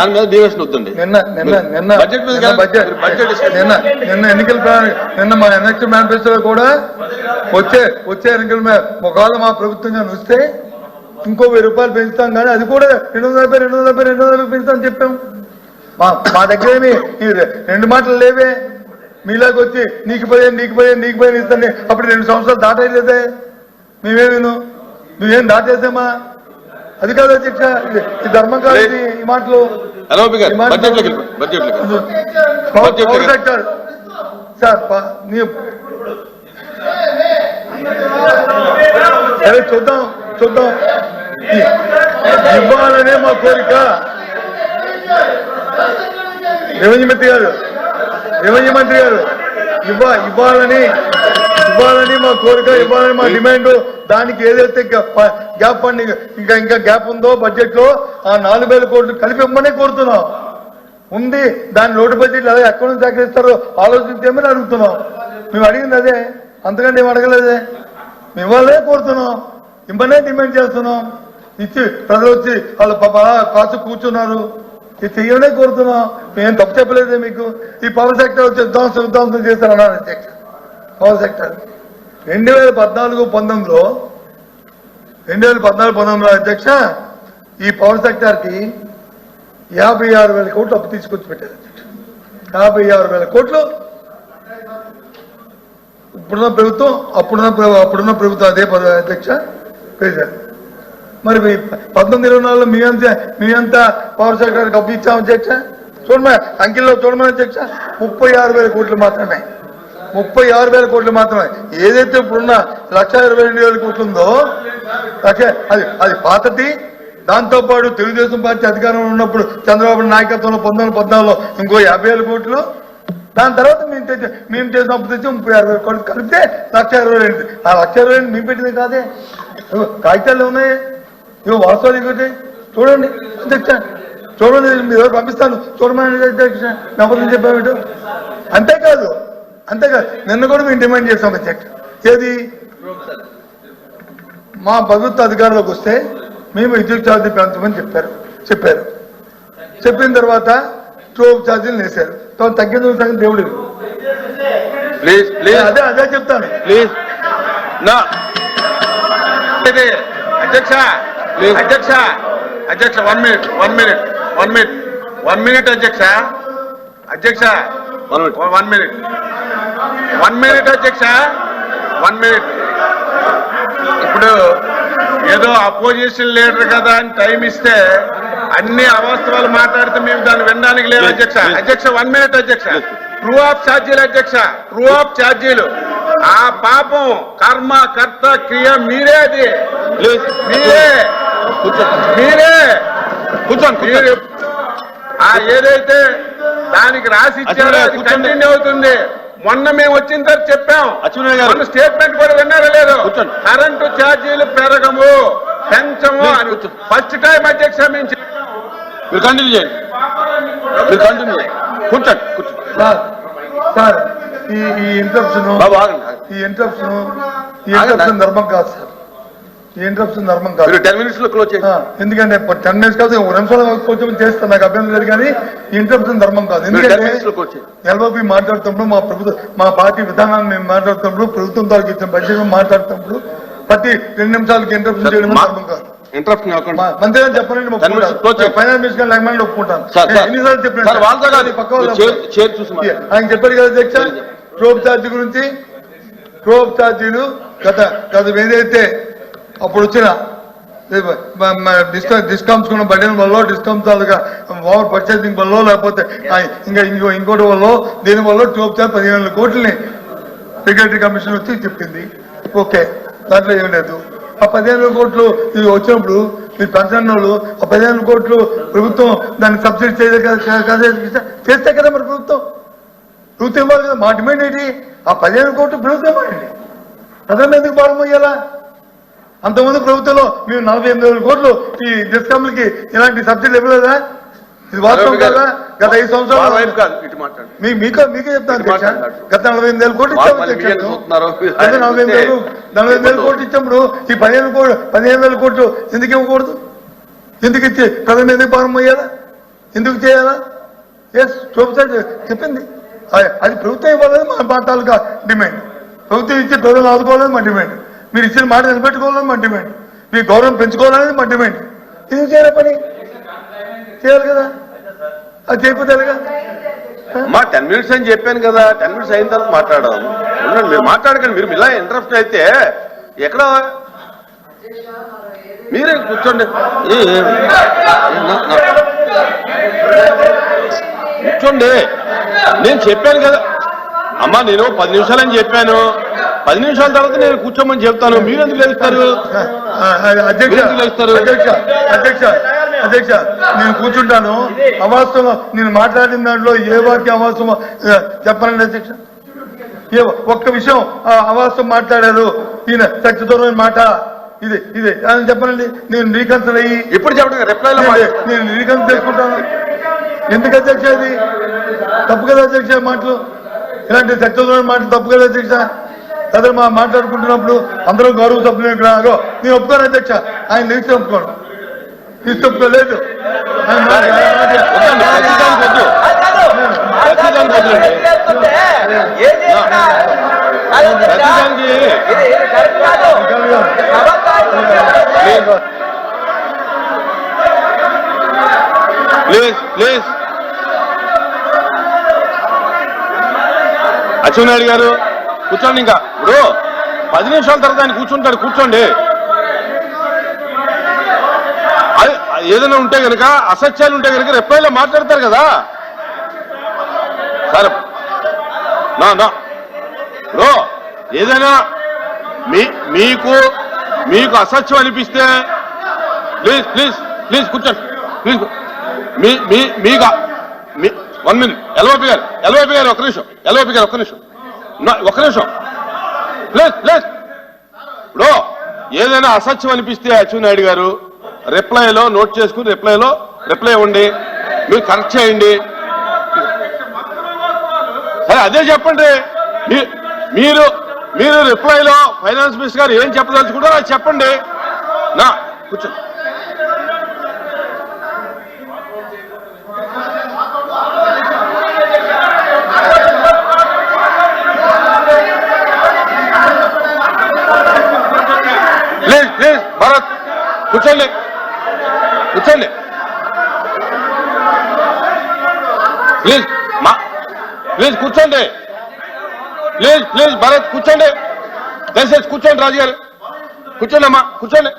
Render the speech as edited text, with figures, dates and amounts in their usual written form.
దాని మీద డివేషన్ వద్దండి. నిన్న ఎన్నికల నిన్న మా ఎన్ఎక్స్ మేనిఫెస్టోలో కూడా వచ్చే ఎన్నికల మీద ఒకవేళ మా ప్రభుత్వంగా వస్తే ఇంకో 1000 రూపాయలు పెంచుతాం, కానీ అది కూడా 270 పెంచుతామని చెప్పాం. మా దగ్గర ఏమి 2 మాటలు లేవే. మీలాగా వచ్చి నీకు 15 ఇస్తాను అప్పుడు 2 సంవత్సరాలు దాటలేదే. మేమేం దాటేసామా? అది కాదు అధ్యక్ష, ఈ ధర్మం కాదు ఈ మాటలు. పవర్ సెక్టర్ సార్ చూద్దాం ఇవ్వాలనే మా కోరిక. రెవెన్యూ మంత్రి గారు ఇవ్వాలని మా కోరిక, ఇవ్వాలని మా డిమాండ్. దానికి ఏదైతే గ్యాప్ ఫండింగ్ ఇంకా గ్యాప్ ఉందో బడ్జెట్ లో ఆ 4000 కోట్లు కలిపి ఇవ్వమనే కోరుతున్నాం. ఉంది దాని లోటు బడ్జెట్ అదే ఎక్కడి నుంచి సేకరిస్తారో ఆలోచించేమని అడుగుతున్నాం. మేము అడిగింది అదే, అంతకంటే ఏం అడగలేదే. మేము ఇవ్వాలనే కోరుతున్నాం, ఇవ్వనే డిమాండ్ చేస్తున్నాం. ఇచ్చి ప్రజలు వచ్చి వాళ్ళు కాసు కూర్చున్నారు, ఇది చెయ్యనే కోరుతున్నాం. మేము తప్పు చెప్పలేదే మీకు. ఈ పవర్ సెక్టర్ వచ్చి విధ్వంసం చేస్తారన్నారు అధ్యక్ష. పవర్ సెక్టర్ 2014-19లో అధ్యక్ష ఈ పవర్ సెక్టర్ కి 56,000 కోట్లు అప్పు తీసుకొచ్చి పెట్టారు అధ్యక్ష. 56,000 కోట్లు ఇప్పుడున్న ప్రభుత్వం అప్పుడున్న ప్రభుత్వం అదే అధ్యక్ష పేశారు. మరి 19-24లో మేమంతా పవర్ సెక్టర్కి అప్పు ఇచ్చాం అధ్యక్ష. చూడమా అంకెల్లో చూడమని అధ్యక్ష, 36,000 కోట్లు మాత్రమే. 36,000 కోట్లు మాత్రమే. ఏదైతే ఇప్పుడున్న 1,22,000 కోట్లు ఉందో అది పాతది. దాంతోపాటు తెలుగుదేశం పార్టీ అధికారంలో ఉన్నప్పుడు చంద్రబాబు నాయకత్వంలో 1914లో ఇంకో 50,000 కోట్లు. దాని తర్వాత మేము చేసిన అప్పు తెచ్చి 36,000 కోట్లు కలిపితే 1,22,000. ఆ 1,22,000 మేము పెట్టింది కాదే, కాగితాలు ఉన్నాయి. ఇవి వాస్తవాలు ఇంకోటి చూడండి అధ్యక్ష, చూడండి. మీరు ఎవరు పంపిస్తాను చూడమని అధ్యక్ష, నమ్మకం చెప్పాము. అంతేకాదు నిన్న కూడా మేము డిమాండ్ చేస్తాం అధ్యక్ష. ఏది మా ప్రభుత్వ అధికారంలోకి వస్తే మేము విద్యుత్ ఛార్జీ పెంచమని చెప్పారు. చెప్పిన తర్వాత స్టోవ్ ఛార్జీలు వేశారు. తగ్గింది సంగతి దేవుడు. అదే చెప్తాను ప్లీజ్. అధ్యక్ష 1 minute అధ్యక్ష 1 minute అధ్యక్ష 1 minute. ఇప్పుడు ఏదో అపోజిషన్ లీడర్ కదా అని టైం ఇస్తే అన్ని అవాస్తవాలు మాట్లాడితే మేము దాన్ని వినడానికి లేదు అధ్యక్ష. 1 minute అధ్యక్ష. ట్రూ ఆఫ్ ఛార్జీలు అధ్యక్ష, ట్రూ ఆఫ్ ఛార్జీలు. ఆ పాపం కర్మ కర్త క్రియ మీరే. అది మీరే కూర్చోండి. ఏదైతే దానికి రాసి ఇచ్చారో అది కంటిన్యూ అవుతుంది. మొన్న మేము వచ్చిన తర్వాత చెప్పాం, స్టేట్మెంట్ కూడా విన్నారా లేదు, కరెంటు ఛార్జీలు పెంచము అని ఫస్ట్ టైం అధ్యక్ష మేము కంటిన్యూ చేయండి. కూర్చోండి సార్. ఈ ఇంటరప్షన్ ధర్మం కాదు సార్. ఈ ఇంటరప్షన్ ధర్మం కాదు. 10 minutes లో క్లోజ్ చేయండి. ఎందుకంటే 10 minutes కాదు, 1 నిమిషాలు కొంచెం చేస్తాను, నాకు అభ్యంతరం లేదు. కానీ ఈ ఇంటరప్షన్ ధర్మం కాదు. ఎందుకంటే ఎల్ఓపి మాట్లాడుతున్నప్పుడు మా పార్టీ విధానాన్ని మేము మాట్లాడుతున్నప్పుడు, ప్రభుత్వం ద్వారా ఇచ్చిన బడ్జెట్ మాట్లాడుతున్నప్పుడు ప్రతి 2 నిమిషాలకి ఇంటరప్షన్ చేయడం ధర్మం కాదు. మంత్రి గారు చెప్పండి, ఫైనాన్స్ మినిస్టర్ లైన్ ఒప్పుకుంటాను. ఎన్నిసార్లు చెప్పిన ఆయన చెప్పారు కదా అధ్యక్ష. ప్రోబ్ ఛార్జీ గురించి, ప్రోబ్ ఛార్జీలు గత ఏదైతే అప్పుడు వచ్చిన డిస్కౌంట్స్ కూడా బడ్జెట్ వల్ల, డిస్కౌంట్స్ ఓవర్ పర్చేసింగ్ వల్ల, లేకపోతే ఇంకోటి వల్ల, దీని వల్ల ప్రోబ్ ఛార్జ్ 15,000 కోట్లని రెగ్యులేటరీ కమిషన్ వచ్చి చెప్పింది. ఓకే, దాంట్లో ఏం లేదు. ఆ 15,000 కోట్లు ఇవి వచ్చినప్పుడు మీరు పెన్షన్ వాళ్ళు ఆ 15,000 కోట్లు ప్రభుత్వం దాన్ని సబ్సిడీ చేస్తే కదా మరి ప్రభుత్వం ఇవ్వాలి కదా. మా డిమాండ్ ఏంటి? ఆ 15,000 కోట్లు ప్రభుత్వం ఇవ్వండి. ప్రజలు ఎందుకు భారం అయ్యాలా? అంతకుముందు ప్రభుత్వంలో మేము 48,000 కోట్లు ఈ డిస్కమ్లకి ఇలాంటి సబ్సిడీలు ఇవ్వలేదా? ఇది వాస్తవం కదా. గత 5 సంవత్సరాలు మీకే చెప్తాను. గత 48,000 కోట్లు ఇచ్చాము. 48,000 కోట్లు ఇచ్చినప్పుడు ఈ 15,000 కోట్లు ఎందుకు ఇవ్వకూడదు? ఎందుకు ఇచ్చి ప్రజలు ఎందుకు భారం అయ్యాలా? ఎందుకు చేయాలా? ఎస్, చూపుతాడు చెప్పింది. అది ప్రభుత్వం ఇవ్వాలని మా తాలూకా డిమాండ్. ప్రభుత్వం ఇచ్చే ప్రజలు ఆదుకోవాలని మా డిమాండ్. మీరు ఇచ్చిన మాట నిలబెట్టుకోవాలని మా డిమాండ్. మీ గౌరవం పెంచుకోవాలని మా డిమాండ్. ఎందుకు చేయాలి పని? చేయాలి కదా, అది చేయకపోతే మా 10 minutes అని చెప్పాను కదా, 10 minutes అయిన తర్వాత మాట్లాడదాం. మీరు మాట్లాడకండి, మీరు ఇలా ఇంటరప్ట్ అయితే ఎక్కడ మీరే కూర్చోండి. కూర్చోండి, నేను చెప్పాను కదా అమ్మా, నేను 10 నిమిషాలని చెప్పాను. 10 నిమిషాల తర్వాత నేను కూర్చోమని చెప్తాను. మీరు ఎందుకు లేస్తారు? అధ్యక్ష, నేను కూర్చుంటాను. అవాస్తవం నేను మాట్లాడిన దాంట్లో ఏ వాక్యం అవాస్తవం చెప్పనండి అధ్యక్ష. ఒక్క విషయం అవాస్తవం మాట్లాడారు ఈయన, సత్యదూరమైన మాట ఇది అని చెప్పనండి. నేను రీకన్సిల్ అయ్యి ఇప్పుడు చెప్పండి, రిప్లైలో నేను రీకన్సిల్ చేసుకుంటాను. ఎందుకు అధ్యక్ష? ఇది తప్పు కదా అధ్యక్ష. మాటలు ఇలాంటి సత్యదూరమైన మాటలు తప్పు కదా అధ్యక్ష. అదే మాట్లాడుకుంటున్నప్పుడు అందరూ గౌరవ సభ్యులు ఇక్కడ నేను ఒప్పుకోను అధ్యక్ష. ఆయన నిలిచి ఒప్పుకోను, తీసి ఒప్పుకోలేదు. ప్లీజ్ అచ్చెన్నాయుడు గారు కూర్చోండి. ఇంకా ఇప్పుడు 10 నిమిషాల తర్వాత ఆయన కూర్చుంటాడు, కూర్చోండి. ఏదైనా ఉంటే కనుక, అసత్యాలు ఉంటే కనుక రిప్లైలో మాట్లాడతారు కదా సార్. బ్రో, ఏదైనా మీకు అసత్యం అనిపిస్తే ప్లీజ్ కూర్చోండి. ప్లీజ్ మీకు 1 minute. ఎల్ఓపి గారు ఒక్క నిమిషం. ఎల్ఓపి గారు ఒక్క నిమిషం. ప్లీజ్. ఇప్పుడు ఏదైనా అసత్యం అనిపిస్తే అచ్చెన్నాయుడు గారు రిప్లైలో నోట్ చేసుకుని రిప్లై ఇవ్వండి. మీరు కరెక్ట్ చేయండి. సరే, అదే చెప్పండి. మీరు రిప్లైలో ఫైనాన్స్ మినిస్టర్ గారు ఏం చెప్పదలుచుకుంటారో అది చెప్పండి. కూర్చోండి. ప్లీజ్ భరత్ కూర్చోండి. ప్లీజ్ కూర్చోండి. ప్లీజ్ భరత్ కూర్చోండి. దయచేసి కూర్చోండి. రాజు గారు కూర్చోండి అమ్మా, కూర్చోండి.